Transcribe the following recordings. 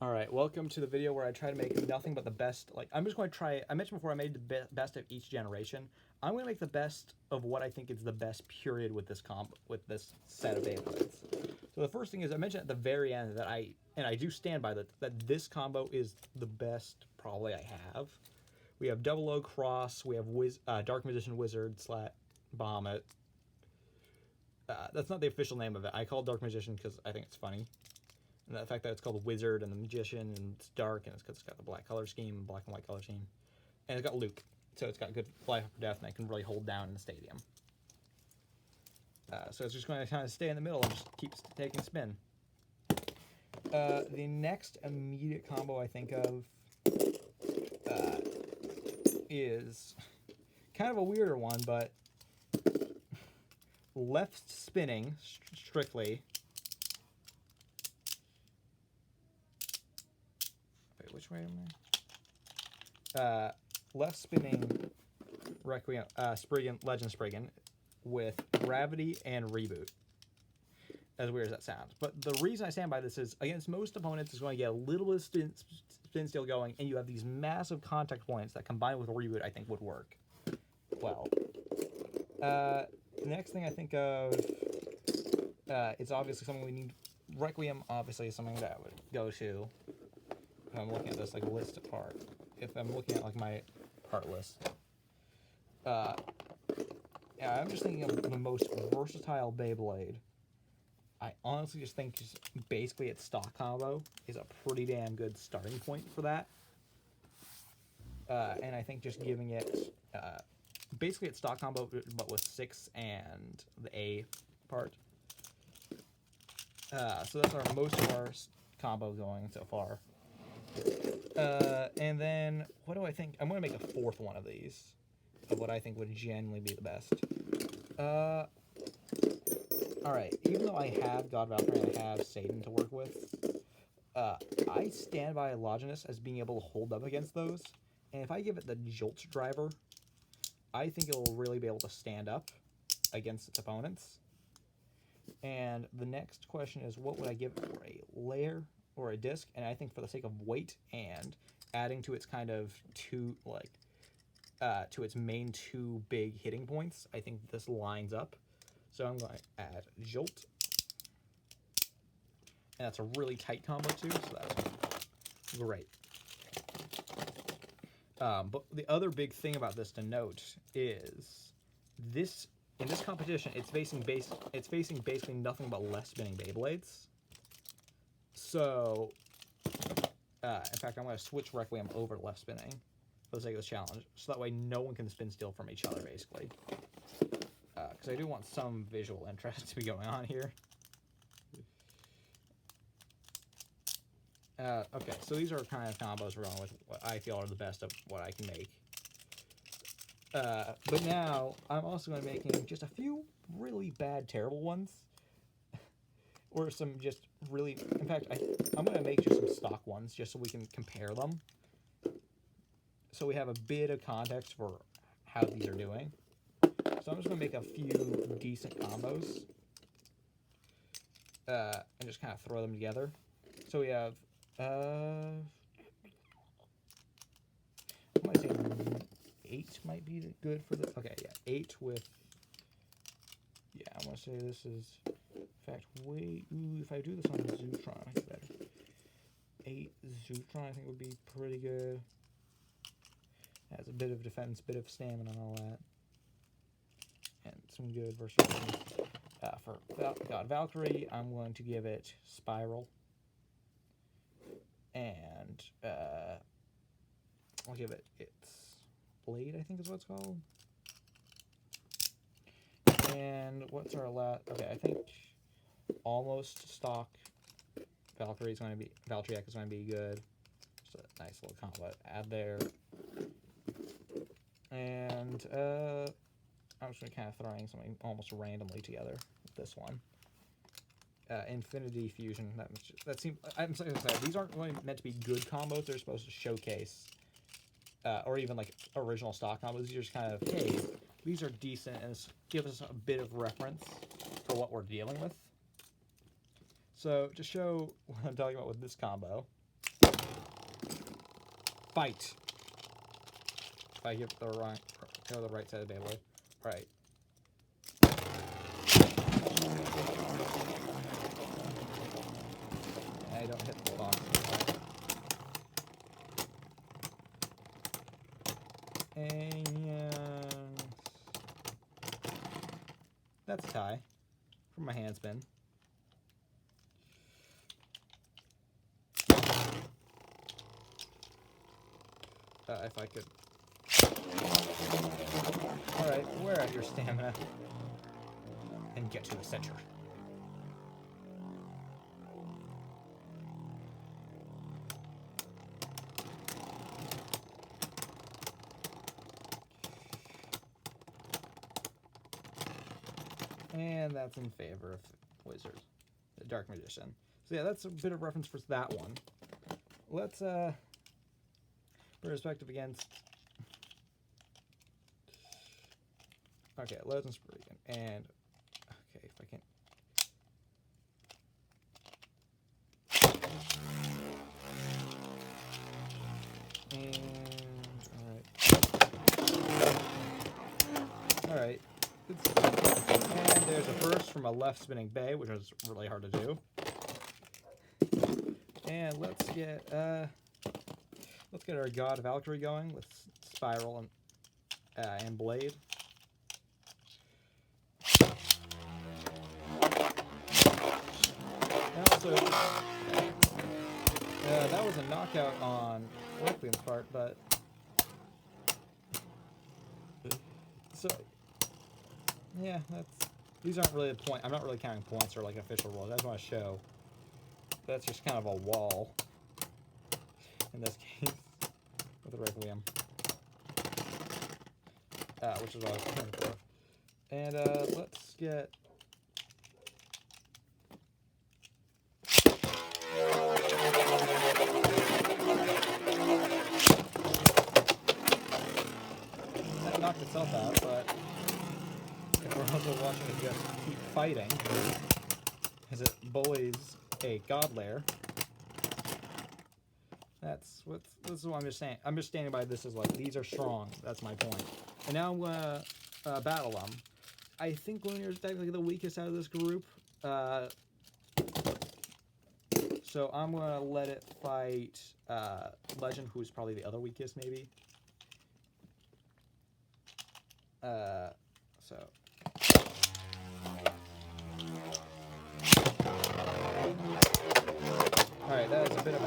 Alright, welcome to the video where I try to make nothing but the best. Like, I'm just going to try. I mentioned before I made the best of each generation. I'm going to make the best of what I think is the best period with this with this set of Beyblades. So the first thing is I mentioned at the very end that I do stand by that this combo is the best probably I have. We have Double O Cross. We have Dark Magician Wizard / Bahamut. That's not the official name of it. I call it Dark Magician because I think it's funny. And the fact that it's called Wizard and the Magician and it's dark and it's because it's got the black color scheme, black and white color scheme. And it's got Luke, so it's got good life or death and I can really hold down in the stadium. So it's just going to kind of stay in the middle and just keep taking spin. The next immediate combo I think of is kind of a weirder one, but left spinning strictly. Wait, which way am I? Left spinning Requiem, Spriggan, Legend Spriggan with Gravity and Reboot. As weird as that sounds. But the reason I stand by this is against most opponents is going to get a little bit of spin steal going, and you have these massive contact points that combined with Reboot I think would work well. The next thing I think of is obviously something we need. Requiem obviously is something that I would go to if I'm looking at this like list apart. If I'm looking at like my part list. Yeah, I'm just thinking of the most versatile Beyblade. I honestly just think just basically its stock combo is a pretty damn good starting point for that. And I think just giving it basically its stock combo but with 6 and the A part. So that's our most of our combo going so far. And then what do I think? I'm going to make a fourth one of these of what I think would genuinely be the best. Alright, even though I have God Valkyrie and I have Satan to work with, I stand by Longinus as being able to hold up against those. And if I give it the Jolt driver, I think it will really be able to stand up against its opponents. And the next question is, what would I give it for a layer or a disc? And I think for the sake of weight and adding to its kind of to its main 2 big hitting points, I think this lines up. So I'm going to add Jolt. And that's a really tight combo too, so that's great. But the other big thing about this to note is this in this competition, it's facing basically nothing but left spinning Beyblades. So, in fact, I'm going to switch Requiem over to left spinning for the sake of this challenge, so that way no one can spin steal from each other, basically. Because I do want some visual interest to be going on here. Okay, so these are kind of combos we're going with what I feel are the best of what I can make. But now, I'm also going to be making just a few really bad, terrible ones. Or some just really... In fact, I'm going to make just some stock ones, just so we can compare them. So we have a bit of context for how these are doing. So I'm just going to make a few decent combos. And just kind of throw them together. So we have... I might say 8 might be good for the... Okay, yeah, 8 with... Yeah, I'm going to say this is... In fact, wait... Ooh, if I do this on Zootron, I think better. 8 Zootron, I think would be pretty good. Has a bit of defense, bit of stamina and all that. And some good versatility. For God Valkyrie, I'm going to give it Spiral. And I'll give it its Blade, I think is what it's called. And what's our last? Okay, I think almost stock Valkyrie is going to be Valtryek is going to be good. Just a nice little combo add there. And I'm just going to kind of throwing something almost randomly together with this one. Infinity Fusion. That seems. I'm sorry, these aren't really meant to be good combos. They're supposed to showcase, or even like original stock combos. These are just kind of, hey, these are decent and give us a bit of reference for what we're dealing with. So to show what I'm talking about with this combo, Fight. If I hit the right, go the right side of the Beyblade. Right. I don't hit the box. And that's a tie from my hand spin. If I could. Alright, wear out your stamina. And get to the center. And that's in favor of Wizard, the Dark Magician. So yeah, that's a bit of reference for that one. Let's perspective against. Okay, Legend Spriggan, and okay, if I can. And all right. And there's a burst from a left spinning bay, which was really hard to do. And let's get our God of Valkyrie going with Spiral and Blade. And also, that was a knockout on Requiem's part, but so yeah, these aren't really the point. I'm not really counting points or like official rules. I just want to show that's just kind of a wall in this case with the Requiem, which is what I was looking for. And let's get. That knocked itself out, but if we're also watching it just keep fighting, as it bullies a God Lair, this is what I'm just saying. I'm just standing by this as like, these are strong. That's my point. And now I'm going to battle them. I think Lunar is technically the weakest out of this group. So I'm going to let it fight Legend, who's probably the other weakest, maybe. So. Alright, that was a bit of a...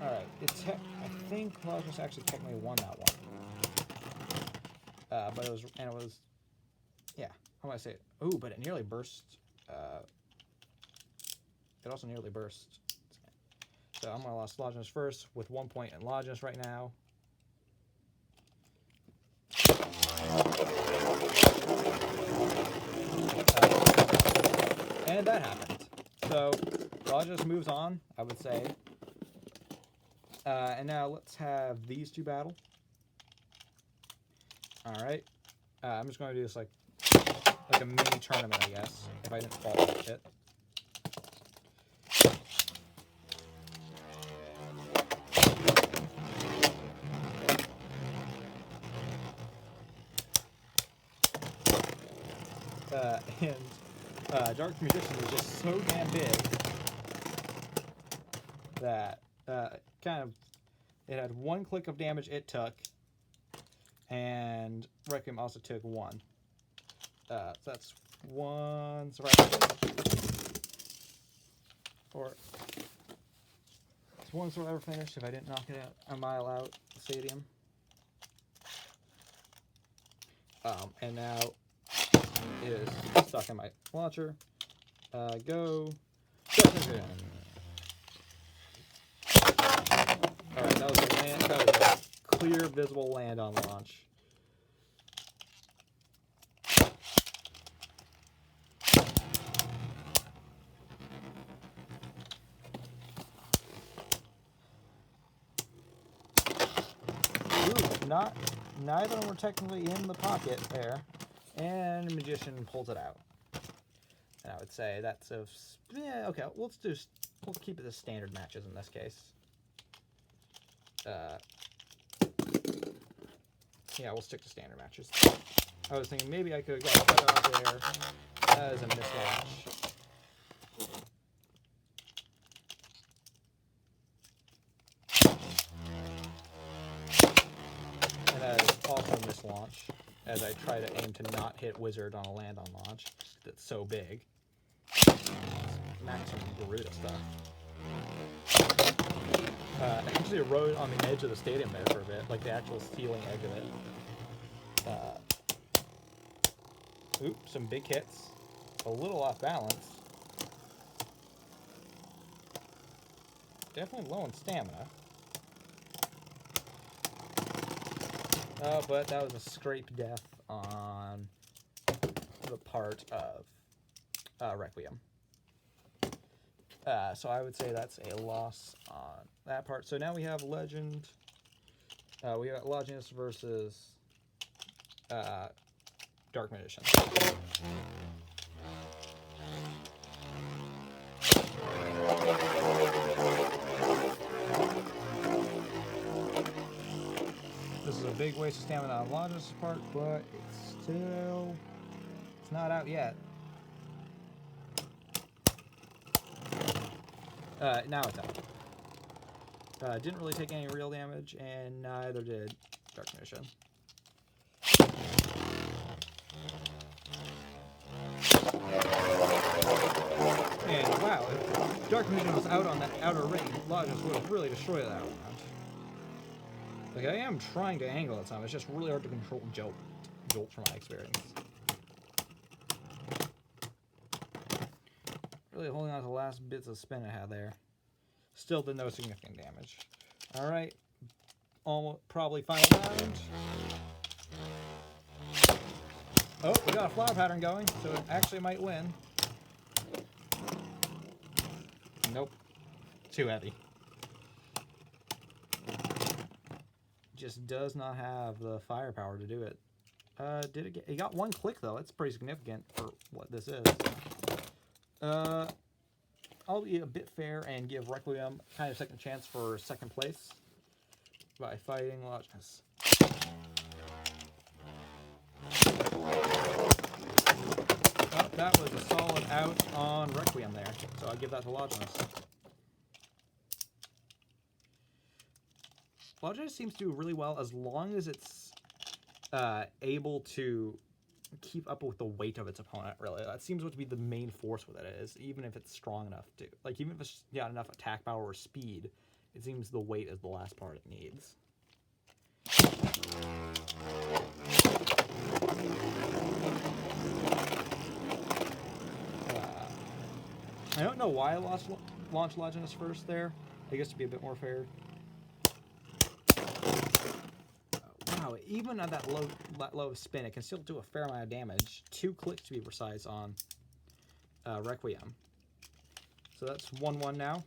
Alright, I think Cosmos actually technically won that one. But it was, yeah, how do I say it? Ooh, but it nearly burst. It also nearly burst. So I'm going to lost Longinus first with 1 point in Longinus right now. And that happened. So Longinus moves on, I would say. And now let's have these two battle. Alright. I'm just going to do this like a mini tournament, I guess, if I didn't fall that shit. And Dark Magician was just so damn big that it had 1 click of damage it took, and Requiem also took 1. So that's 1 survivor or it's 1 survivor finish if I didn't knock it out a mile out the stadium. And now it is stuck in my launcher. Go. Alright, that was a land. That was a clear, visible land on launch. Ooh, neither of them were technically in the pocket there. And Magician pulls it out. And I would say that's a... Yeah, okay, we'll keep it as standard matches in this case. Yeah, we'll stick to standard matches. I was thinking maybe I could have got that out there as a mislaunch. And that is also a mislaunch, as I try to aim to not hit Wizard on a land on launch. That's so big. Maximum Garuda stuff. Actually, it rode on the edge of the stadium there for a bit, like the actual ceiling edge of it. Oops, some big hits. A little off balance. Definitely low on stamina. But that was a scrape death on the part of Requiem. So I would say that's a loss on that part. So now we have Legend. We got Longinus versus Dark Magician. This is a big waste of stamina on Longinus' part, but it's not out yet. Now it's out. Didn't really take any real damage, and neither did Dark Magician. And wow, if Dark Magician was out on that outer ring, Longinus would have really destroyed that one. Like, I am trying to angle at some, it's just really hard to control Jolt from my experience. Really holding on to the last bits of spin I had there. Still did no significant damage. Alright, probably final round. Oh, we got a flower pattern going, so it actually might win. Nope. Too heavy. Just does not have the firepower to do it. Did it get... It got one click, though. That's pretty significant for what this is. I'll be a bit fair and give Requiem kind of second chance for second place by fighting Longinus. Oh, that was a solid out on Requiem there, so I'll give that to Longinus. Longinus seems to do really well as long as it's able to keep up with the weight of its opponent, really. That seems to be the main force with it is, even if it's strong enough to. Like, even if it's got enough attack power or speed, it seems the weight is the last part it needs. I don't know why I launched Longinus first there. I guess to be a bit more fair. Wow, even at that low spin, it can still do a fair amount of damage. 2 clicks to be precise on Requiem. So that's 1-1 now.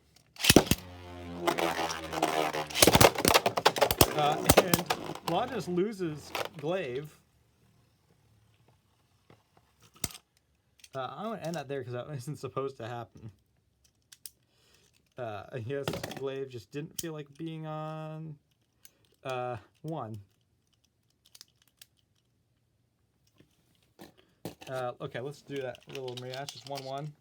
And Longinus loses Glaive. I'm going to end that there because that isn't supposed to happen. I guess Glaive just didn't feel like being on 1. Okay, let's do that little rematch. Just 1-1.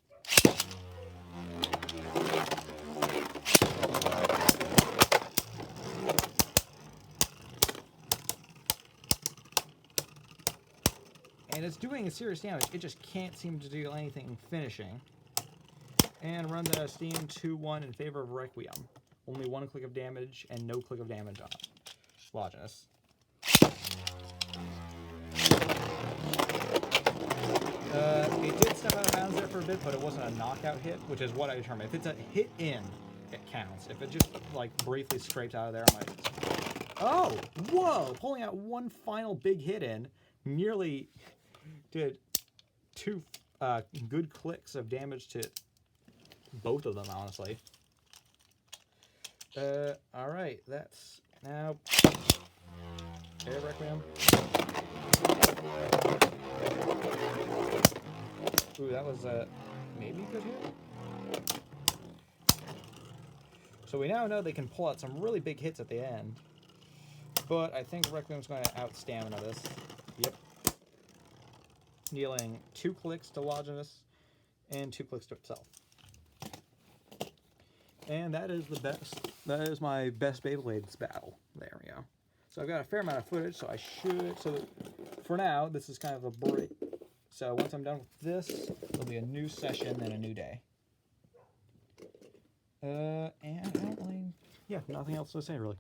And it's doing a serious damage. It just can't seem to do anything finishing. And runs out of steam 2-1 in favor of Requiem. Only 1 click of damage and no click of damage on Longinus. It did step out of bounds there for a bit, but it wasn't a knockout hit, which is what I determine. If it's a hit in, it counts. If it just, like, briefly scrapes out of there, I might... Oh! Whoa! Pulling out one final big hit in, nearly did 2 good clicks of damage to both of them, honestly. Alright, that's now... Okay, Requiem. Ooh, that was maybe a good hit. So we now know they can pull out some really big hits at the end. But I think Requiem's going to out-stamina this. Yep. Dealing 2 clicks to Longinus and 2 clicks to itself. And that is the best. That is my best Beyblade's battle. There we go. So I've got a fair amount of footage, so I should... So for now, this is kind of a break. So once I'm done with this, there'll be a new session and a new day. And I don't really... Yeah, nothing else to say, really.